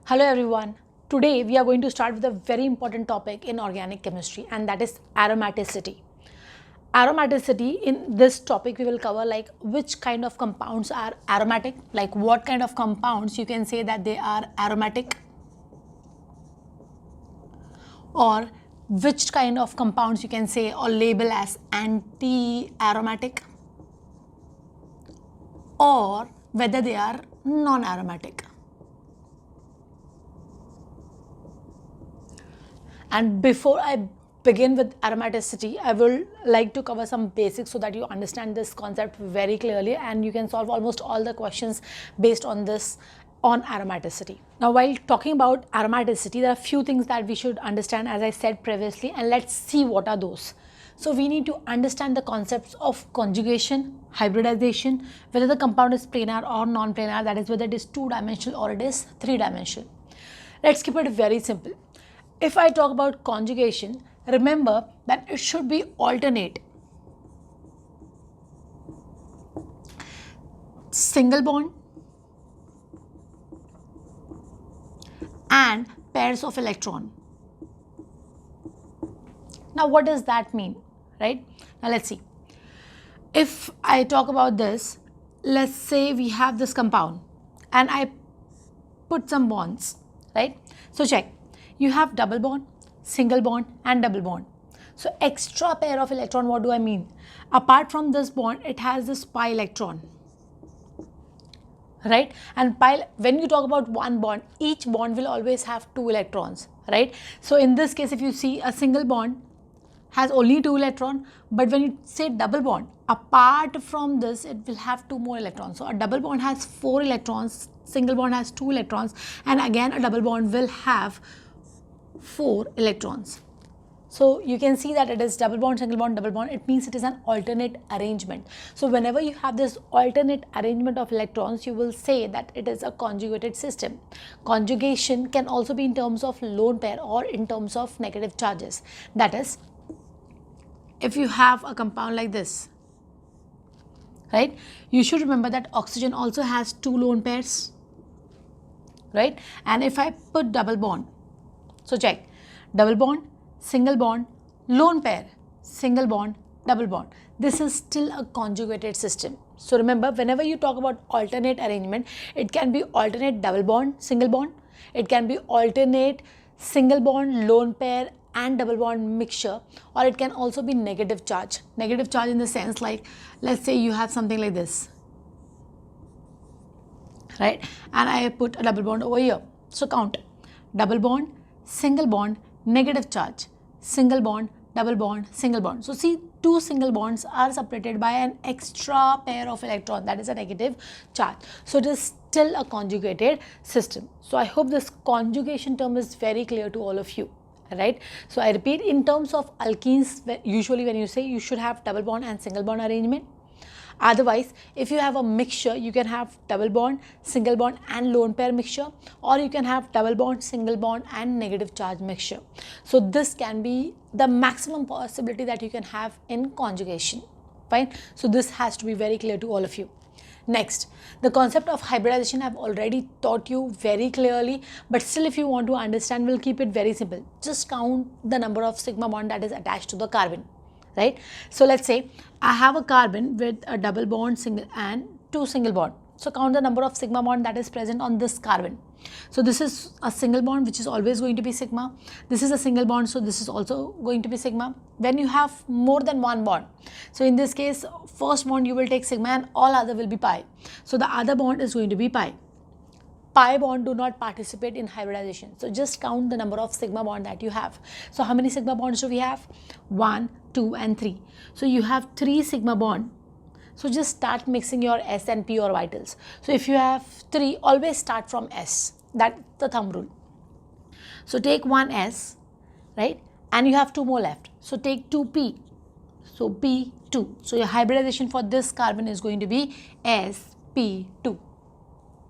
Hello everyone. Today we are going to start with a very important topic in organic chemistry, and that is aromaticity. Aromaticity, in this topic we will cover like which kind of compounds are aromatic, like what kind of compounds you can say that they are aromatic, or which kind of compounds you can say or label as anti-aromatic, or whether they are non-aromatic. And before I begin with aromaticity, I will like to cover some basics so that you understand this concept very clearly and you can solve almost all the questions based on this on aromaticity. Now, while talking about aromaticity, there are a few things that we should understand, as I said previously, and let's see what are those. So we need to understand the concepts of conjugation, hybridization, whether the compound is planar or non-planar, that is whether it is two-dimensional or it is three-dimensional. Let's keep it very simple. If I talk about conjugation, remember that it should be alternate. Single bond and pairs of electron. Now what does that mean, right? Now let's see. If I talk about this, let's say we have this compound and I put some bonds, right? So check. You have double bond, single bond and double bond. So extra pair of electron, what do I mean? Apart from this bond, it has this pi electron, right? And pi, when you talk about one bond, each bond will always have two electrons, right? So in this case, if you see a single bond has only two electrons, but when you say double bond, apart from this, it will have two more electrons. So a double bond has 4 electrons, single bond has 2 electrons, and again a double bond will have 4 electrons. So you can see that it is double bond, single bond, double bond. It means it is an alternate arrangement. So whenever you have this alternate arrangement of electrons, you will say that it is a conjugated system. Conjugation can also be in terms of lone pair or in terms of negative charges. That is, if you have a compound like this, right, you should remember that oxygen also has 2 lone pairs, right? And if I put double bond, so check, double bond, single bond, lone pair, single bond, double bond. This is still a conjugated system. So remember, whenever you talk about alternate arrangement, it can be alternate double bond, single bond. It can be alternate single bond, lone pair and double bond mixture, or it can also be negative charge. Negative charge in the sense like, let's say you have something like this, right? And I put a double bond over here. So count, double bond, single bond, negative charge, single bond, double bond, single bond. So see, 2 single bonds are separated by an extra pair of electron, that is a negative charge. So it is still a conjugated system. So I hope this conjugation term is very clear to all of you, right? So I repeat, in terms of alkenes, usually when you say you should have double bond and single bond arrangement. Otherwise, if you have a mixture, you can have double bond, single bond and lone pair mixture, or you can have double bond, single bond and negative charge mixture. So this can be the maximum possibility that you can have in conjugation, fine? So this has to be very clear to all of you. Next, the concept of hybridization I have already taught you very clearly, but still if you want to understand, we'll keep it very simple. Just count the number of sigma bond that is attached to the carbon, right? So let's say I have a carbon with a double bond single and 2 single bond. So count the number of sigma bond that is present on this carbon. So this is a single bond, which is always going to be sigma. This is a single bond, so this is also going to be sigma. When you have more than one bond, so in this case, first bond you will take sigma and all other will be pi. So the other bond is going to be pi. Pi bond do not participate in hybridization. So just count the number of sigma bond that you have. So how many sigma bonds do we have? 1, 2 and 3. So you have 3 sigma bond. So just start mixing your S and P orbitals. So if you have 3, always start from S. That's the thumb rule. So take 1 S, right? And you have 2 more left. So take 2 P. So P2. So your hybridization for this carbon is going to be sp2.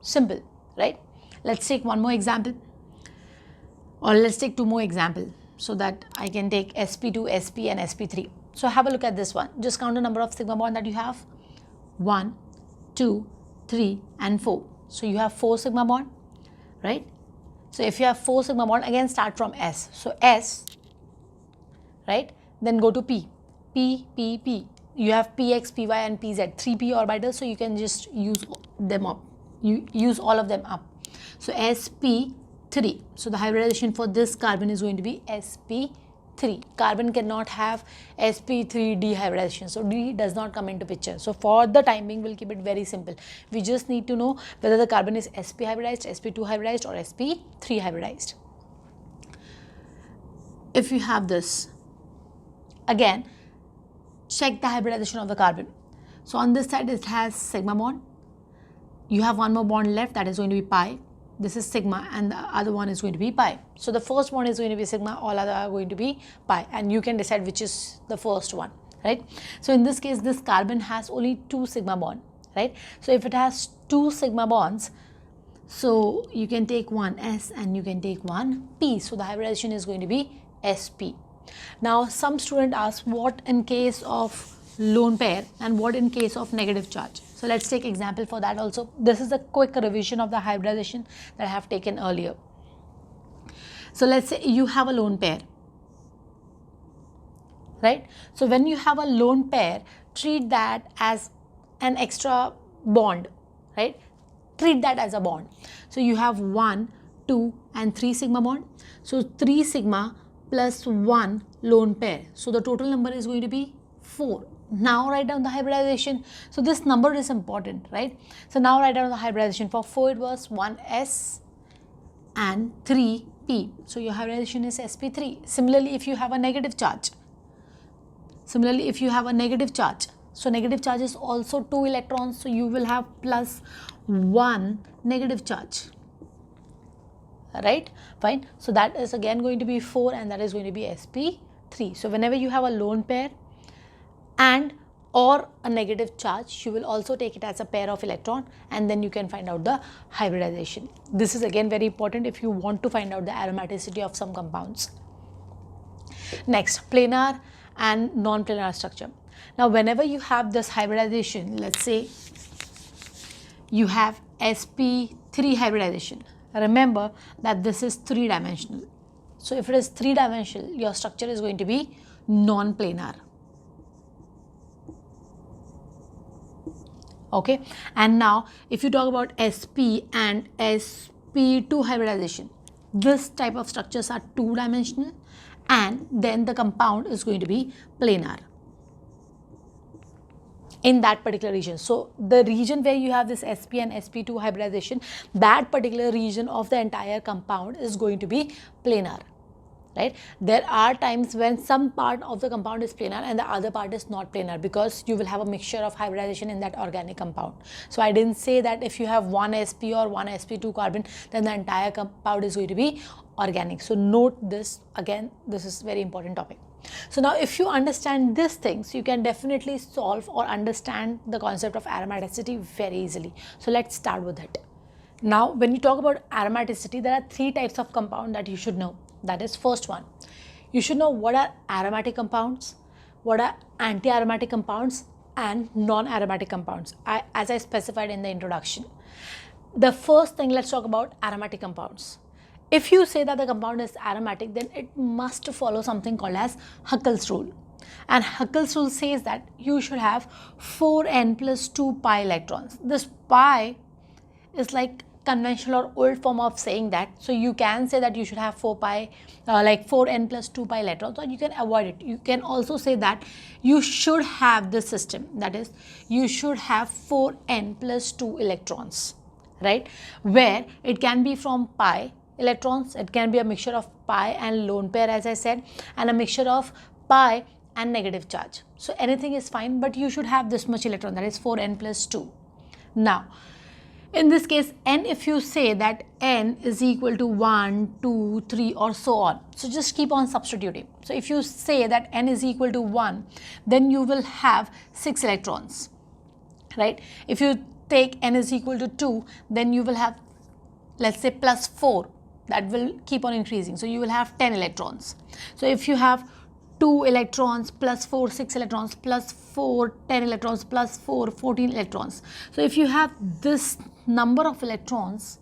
Simple, right? Let's take one more example, or let's take 2 more examples so that I can take sp2, sp and sp3. So have a look at this one. Just count the number of sigma bond that you have. 1, 2, 3 and 4. So you have 4 sigma bond, right? So if you have 4 sigma bond, again start from S. So S, right? Then go to P. P, P, P. You have PX, PY and PZ, 3p orbitals, so you can just use them up. You use all of them up. So sp3. So the hybridization for this carbon is going to be sp3. Carbon cannot have sp3 D hybridization. So D does not come into picture. So for the time being, we'll keep it very simple. We just need to know whether the carbon is sp hybridized, sp2 hybridized or sp3 hybridized. If you have this, again, check the hybridization of the carbon. So on this side it has sigma bond. You have one more bond left, that is going to be pi. This is sigma and the other one is going to be pi. So the first bond is going to be sigma, all other are going to be pi, and you can decide which is the first one, right? So in this case, this carbon has only 2 sigma bond, right? So if it has 2 sigma bonds, so you can take one S and you can take one P. So the hybridization is going to be sp. Now some student asks what in case of lone pair and what in case of negative charge. So let's take example for that also. This is a quick revision of the hybridization that I have taken earlier. So let's say you have a lone pair, right? So when you have a lone pair, treat that as an extra bond, right? Treat that as a bond. So you have 1, 2 and 3 sigma bond. So 3 sigma plus 1 lone pair. So the total number is going to be 4. Now write down the hybridization. So this number is important, right? So now write down the hybridization. For 4 it was 1s and 3p. So your hybridization is sp3. Similarly, if you have a negative charge. So negative charge is also 2 electrons. So you will have plus 1 negative charge. Right, fine. So that is again going to be 4 and that is going to be sp3. So whenever you have a lone pair and or a negative charge, you will also take it as a pair of electron and then you can find out the hybridization. This is again very important if you want to find out the aromaticity of some compounds. Next, planar and non-planar structure. Now whenever you have this hybridization, let's say you have sp3 hybridization. Remember that this is 3-dimensional. So if it is 3-dimensional, your structure is going to be non-planar. Okay, and now if you talk about sp and sp2 hybridization, this type of structures are 2-dimensional and then the compound is going to be planar in that particular region. So the region where you have this sp and sp2 hybridization, that particular region of the entire compound is going to be planar, right? There are times when some part of the compound is planar and the other part is not planar because you will have a mixture of hybridization in that organic compound. So I didn't say that if you have one sp or one sp2 carbon, then the entire compound is going to be organic. So note this again, this is very important topic. So now if you understand these things, you can definitely solve or understand the concept of aromaticity very easily. So let's start with it. Now when you talk about aromaticity, there are 3 types of compound that you should know. That is, first one, you should know what are aromatic compounds, what are anti-aromatic compounds and non-aromatic compounds, as I specified in the introduction. The first thing, let's talk about aromatic compounds. If you say that the compound is aromatic, then it must follow something called as Huckel's rule. And Huckel's rule says that you should have 4n plus 2 pi electrons. This pi is like conventional or old form of saying that. So you can say that you should have 4 pi, like 4n plus 2 pi electrons, or you can avoid it. You can also say that you should have this system, that is, you should have 4n plus 2 electrons, right? Where it can be from pi electrons, it can be a mixture of pi and lone pair, as I said, and a mixture of pi and negative charge. So anything is fine, but you should have this much electron, that is 4n plus 2. Now in this case, n, if you say that n is equal to 1, 2, 3 or so on, so just keep on substituting. So if you say that n is equal to 1, then you will have 6 electrons, right? If you take n is equal to 2, then you will have, let's say, plus 4. That will keep on increasing. So you will have 10 electrons. So if you have 2 electrons plus 4, 6 electrons plus 4, 10 electrons plus 4, 14 electrons. So if you have this number of electrons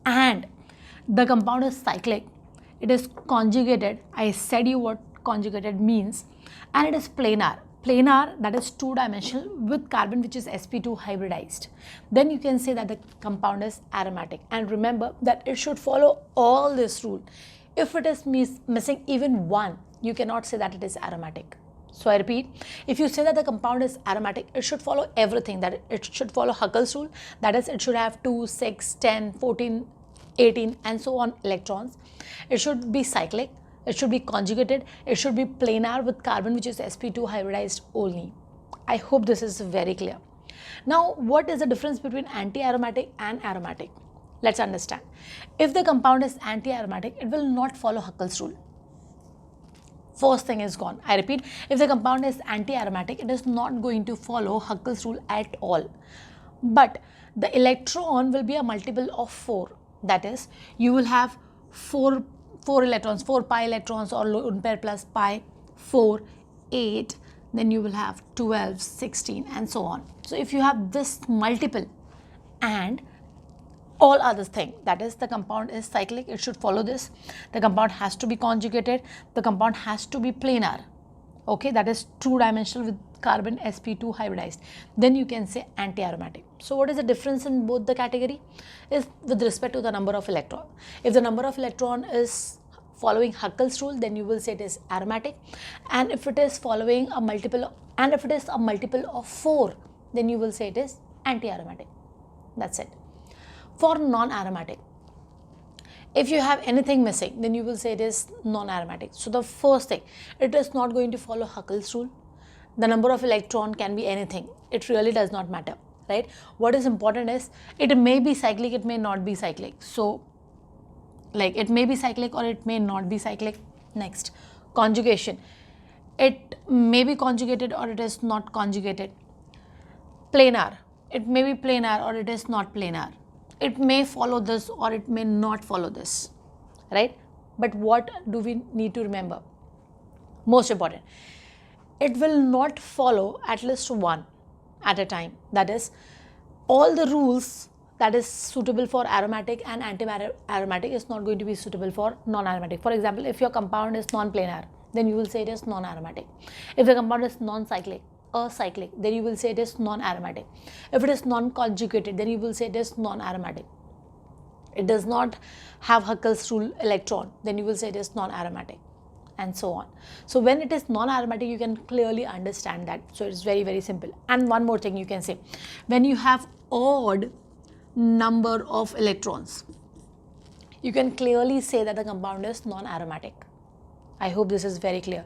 and The compound is cyclic. It is conjugated. I said you what conjugated means. And it is planar. Planar, that is two-dimensional with carbon which is sp2 hybridized. Then you can say that the compound is aromatic. And remember that it should follow all this rule. If it is missing even one, you cannot say that it is aromatic. So I repeat, if you say that the compound is aromatic, it should follow everything. That it should follow Huckel's rule. That is, it should have 2, 6, 10, 14, 18 and so on electrons. It should be cyclic. It should be conjugated. It should be planar with carbon which is sp2 hybridized only. I hope this is very clear. Now, what is the difference between anti-aromatic and aromatic? Let's understand. If the compound is anti-aromatic, it will not follow Huckel's rule. First thing is gone. I repeat, if the compound is anti-aromatic, it is not going to follow Huckel's rule at all. But the electron will be a multiple of 4. That is, you will have 4 electrons, 4 pi electrons or lone pair plus pi, 4, 8, then you will have 12, 16 and so on. So if you have this multiple and all other thing, that is, the compound is cyclic, it should follow this. The compound has to be conjugated. The compound has to be planar. Okay, that is two-dimensional with carbon sp2 hybridized. Then you can say anti-aromatic. So what is the difference in both the category? Is with respect to the number of electron. If the number of electron is following Huckel's rule, then you will say it is aromatic. And if it is following a multiple, and if it is a multiple of 4, then you will say it is anti-aromatic. That's it. For non-aromatic, if you have anything missing, then you will say it is non-aromatic. So the first thing, it is not going to follow Huckel's rule. The number of electron can be anything. It really does not matter, right? What is important is it may be cyclic, it may not be cyclic. So like it may be cyclic or it may not be cyclic. Next, conjugation. It may be conjugated or it is not conjugated. Planar. It may be planar or it is not planar. It may follow this or it may not follow this, right? But what do we need to remember? Most important, it will not follow at least one at a time. That is, all the rules that is suitable for aromatic and anti-aromatic is not going to be suitable for non-aromatic. For example, if your compound is non-planar, then you will say it is non-aromatic. If the compound is non-cyclic, acyclic, then you will say it is non-aromatic. If it is non-conjugated, then you will say it is non-aromatic. It does not have Huckel's rule electron, then you will say it is non-aromatic, and so on. So when it is non-aromatic, you can clearly understand that. So it's very, very simple. And one more thing you can say, when you have odd number of electrons, you can clearly say that the compound is non-aromatic. I hope this is very clear.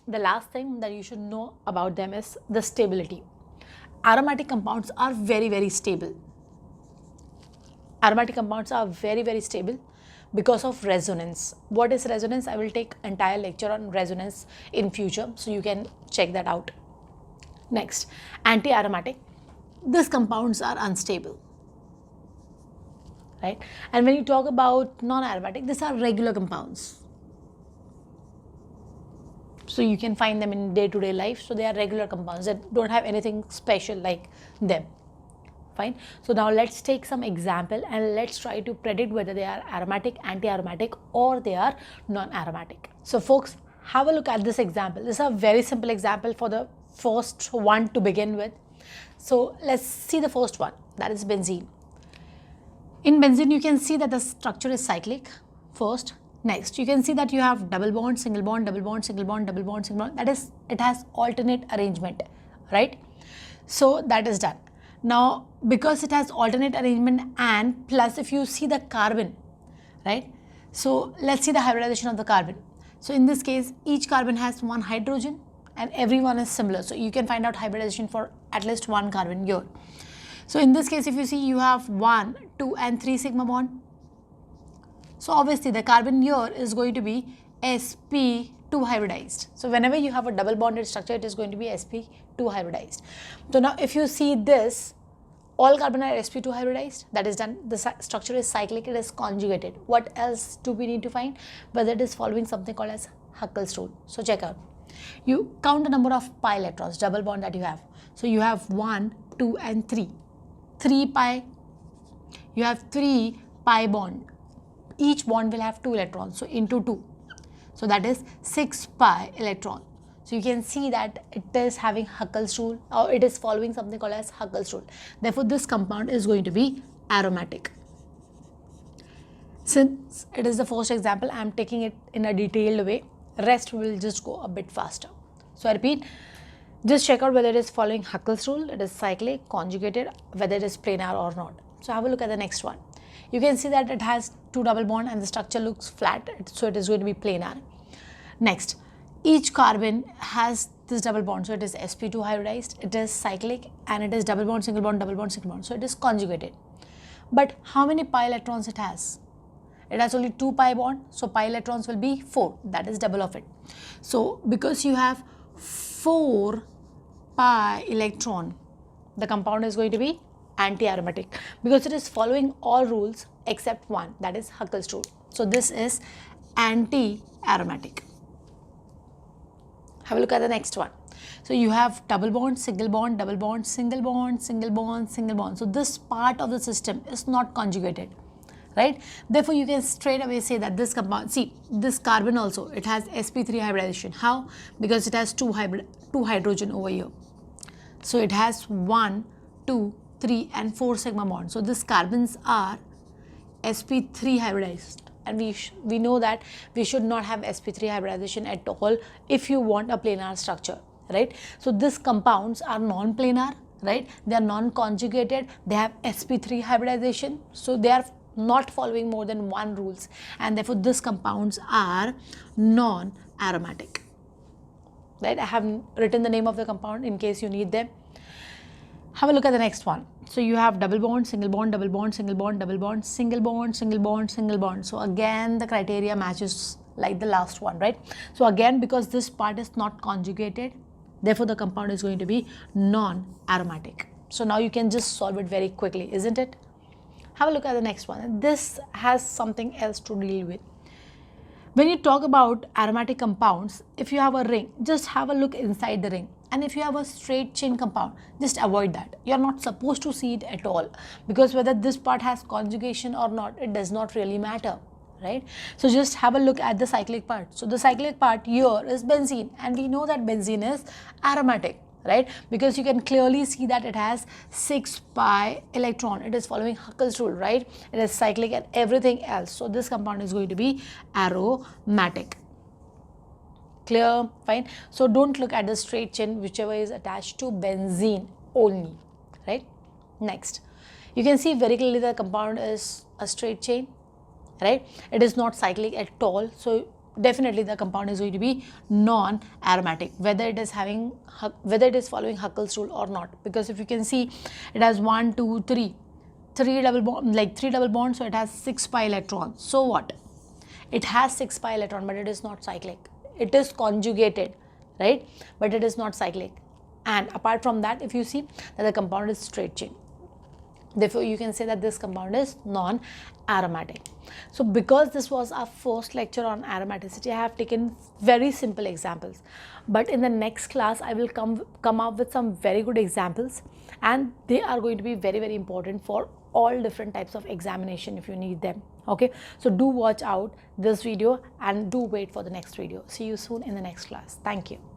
The last thing that you should know about them is the stability. Aromatic compounds are very, very stable. Aromatic compounds are very, very stable because of resonance. What is resonance? I will take entire lecture on resonance in future, so you can check that out. Next, anti-aromatic. These compounds are unstable, right? And when you talk about non-aromatic, these are regular compounds. So you can find them in day-to-day life. So they are regular compounds that don't have anything special like them. Fine. So now let's take some example and let's try to predict whether they are aromatic, anti-aromatic, or they are non-aromatic. So folks, have a look at this example. This is a very simple example for the first one to begin with. So let's see the first one, that is benzene. In benzene, you can see that the structure is cyclic first. Next, you can see that you have double bond, single bond, double bond, single bond, double bond, single bond. That is, it has alternate arrangement, right? So that is done. Now, because it has alternate arrangement and plus if you see the carbon, right? So let's see the hybridization of the carbon. So in this case, each carbon has one hydrogen and everyone is similar. So you can find out hybridization for at least one carbon here. So in this case, if you see, you have 1, 2 and 3 sigma bond. So obviously the carbon here is going to be sp2 hybridized. So whenever you have a double bonded structure, it is going to be sp2 hybridized. So now if you see this, all carbon are sp2 hybridized, that is done. The structure is cyclic, it is conjugated. What else do we need to find? Whether it is following something called as Huckel's rule. So check out. You count the number of pi electrons, double bond that you have. So you have 1, 2 and 3. 3 pi. you have 3 pi bond. Each bond will have 2 electrons, so into 2. So that is 6 pi electron. So you can see that it is having Huckel's rule, or it is following something called as Huckel's rule. Therefore, this compound is going to be aromatic. Since it is the first example, I am taking it in a detailed way. Rest will just go a bit faster. So I repeat, just check out whether it is following Huckel's rule, it is cyclic, conjugated, whether it is planar or not. So have a look at the next one. You can see that it has 2 double bond and the structure looks flat, so it is going to be planar. Next, each carbon has this double bond, so it is sp2 hybridized, it is cyclic, and it is double bond, single bond, double bond, single bond, so it is conjugated. But how many pi electrons it has? It has only 2 pi bond, so pi electrons will be 4, that is double of it. So because you have 4 pi electron, the compound is going to be anti-aromatic because it is following all rules except one, that is Huckel's rule. So this is anti-aromatic. Have a look at the next one. So you have double bond, single bond, double bond, single bond, single bond, single bond. So this part of the system is not conjugated, right? Therefore, you can straight away say that this compound, see this carbon also, it has sp3 hybridization. How? Because it has two hydrogen over here. So it has 1, 2, 3 and 4 sigma bonds. So these carbons are sp3 hybridized, and we know that we should not have sp3 hybridization at all if you want a planar structure, right? So these compounds are non-planar, right? They are non-conjugated, they have sp3 hybridization, so they are not following more than one rules, and therefore these compounds are non-aromatic, right? I have written the name of the compound in case you need them. Have a look at the next one. So you have double bond, single bond, double bond, single bond, double bond, single bond, single bond, single bond. So again the criteria matches like the last one, right? So again, because this part is not conjugated, therefore the compound is going to be non-aromatic. So now you can just solve it very quickly, isn't it? Have a look at the next one. This has something else to deal with. When you talk about aromatic compounds, if you have a ring, just have a look inside the ring. And if you have a straight chain compound, just avoid that. You are not supposed to see it at all, because whether this part has conjugation or not, it does not really matter, right? So just have a look at the cyclic part. So the cyclic part here is benzene, and we know that benzene is aromatic, right? Because you can clearly see that it has 6 pi electron. It is following Huckel's rule, right? It is cyclic and everything else. So this compound is going to be aromatic. Clear? Fine. So don't look at the straight chain, whichever is attached to benzene only, right? Next, you can see very clearly the compound is a straight chain, right? It is not cyclic at all. So definitely the compound is going to be non-aromatic, whether it is following Huckel's rule or not. Because if you can see, it has 1, 2, 3 double bond, like 3 double bonds, so it has 6 pi electrons. So what? It has 6 pi electron, but it is not cyclic. It is conjugated, right? But it is not cyclic. And apart from that, if you see that the compound is straight chain, therefore you can say that this compound is non-aromatic. So because this was our first lecture on aromaticity, I have taken very simple examples. But in the next class, I will come up with some very good examples, and they are going to be very, very important for all different types of examination if you need them. Okay, so do watch out this video and do wait for the next video. See you soon in the next class. Thank you.